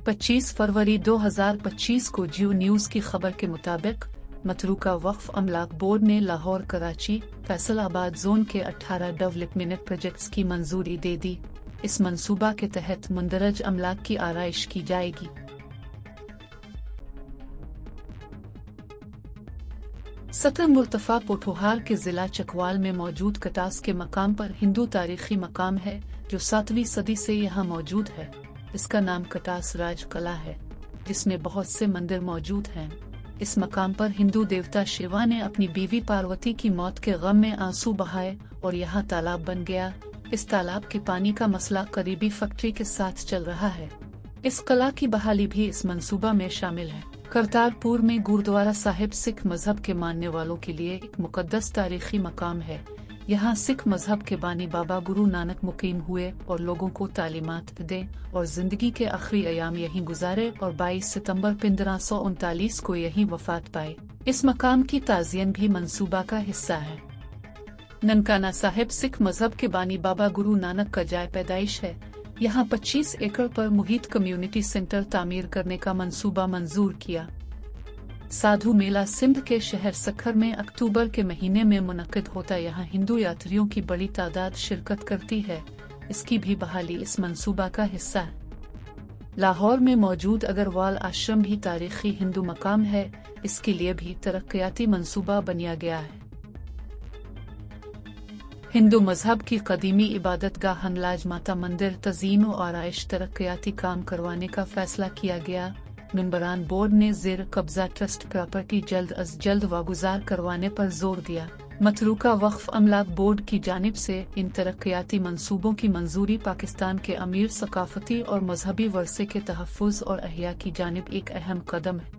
25 फरवरी 2025 को जियो न्यूज की खबर के मुताबिक मतरूका वक्फ अमलाक बोर्ड ने लाहौर, कराची, फैसलाबाद जोन के 18 डेवलपमेंट प्रोजेक्ट्स की मंजूरी दे दी। इस मंसूबा के तहत मुंदरज अमलाक की आराइश की जाएगी। सतर मुर्तफा पोठोहार के जिला चकवाल में मौजूद कटास के मकाम पर हिंदू तारीखी मकाम है जो 7वीं सदी से यहाँ मौजूद है। इसका नाम कटास राज कला है, जिसमें बहुत से मंदिर मौजूद हैं। इस मकाम पर हिंदू देवता शिवा ने अपनी बीवी पार्वती की मौत के गम में आंसू बहाए और यहाँ तालाब बन गया। इस तालाब के पानी का मसला करीबी फैक्ट्री के साथ चल रहा है। इस कला की बहाली भी इस मंसूबा में शामिल है। करतारपुर में गुरुद्वारा साहिब सिख मजहब के मानने वालों के लिए एक मुकद्दस तारीखी मकाम है। यहाँ सिख मजहब के बानी बाबा गुरु नानक मुकीम हुए और लोगों को तालीमात दे और जिंदगी के आखिरी अयाम यहीं गुजारे और 22 सितंबर 1539 को यहीं वफात पाए। इस मकाम की ताज़ियन भी मंसूबा का हिस्सा है। ननकाना साहिब सिख मजहब के बानी बाबा गुरु नानक का जाय पैदाइश है। यहाँ 25 एकड़ पर मुहित कम्युनिटी सेंटर तामीर करने का मंसूबा मंजूर किया। साधु मेला सिंध के शहर सखर में अक्टूबर के महीने में मुनक्किद होता। यहाँ हिंदू यात्रियों की बड़ी तादाद शिरकत करती है। इसकी भी बहाली इस मंसूबा का हिस्सा है। लाहौर में मौजूद अग्रवाल आश्रम भी तारीखी हिंदू मकाम है। इसके लिए भी तरक्याती मंसूबा बनाया गया है। हिंदू मजहब की कदीमी इबादतगाह हनलाज माता मंदिर तज़ीन और आराइश तरक्याती काम करवाने का फैसला किया गया। मेंबरान बोर्ड ने ज़ेर कब्जा ट्रस्ट प्रॉपर्टी जल्द अज जल्द वागुजार करवाने पर जोर दिया। मतरूका वक्फ अमलाक बोर्ड की जानिब से इन तरक्याती मंसूबों की मंजूरी पाकिस्तान के अमीर सकाफती और मजहबी वर्से के तहफ़्फ़ुज़ और अहिया की जानिब एक अहम कदम है।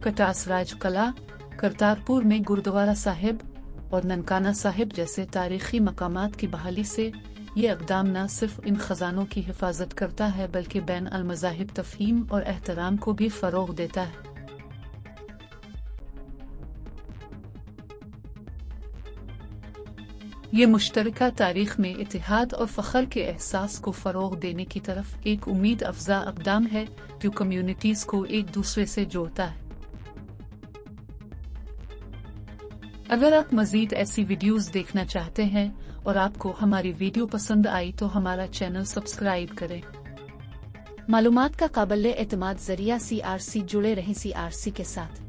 कटास राज कला, करतारपुर में गुरुद्वारा साहिब और ननकाना साहिब जैसे तारीखी मकामात की बहाली से ये इक़दाम न सिर्फ इन खजानों की हिफाजत करता है बल्कि बैन अल मज़ाहिब तफ़हीम और एहतराम को भी फ़रोग़ देता है। ये मुश्तरका तारीख में इत्तेहाद और फ़ख्र के एहसास को फ़रोग़ देने की तरफ एक उम्मीद अफ़ज़ा इक़दाम है जो कम्युनिटीज़ को एक दूसरे से जोड़ता है। अगर आप मज़ीद ऐसी वीडियोज़ देखना चाहते हैं और आपको हमारी वीडियो पसंद आई तो हमारा चैनल सब्सक्राइब करें। मालूमात का काबिल एतमाद ज़रिया CRC जुड़े रहें CRC के साथ।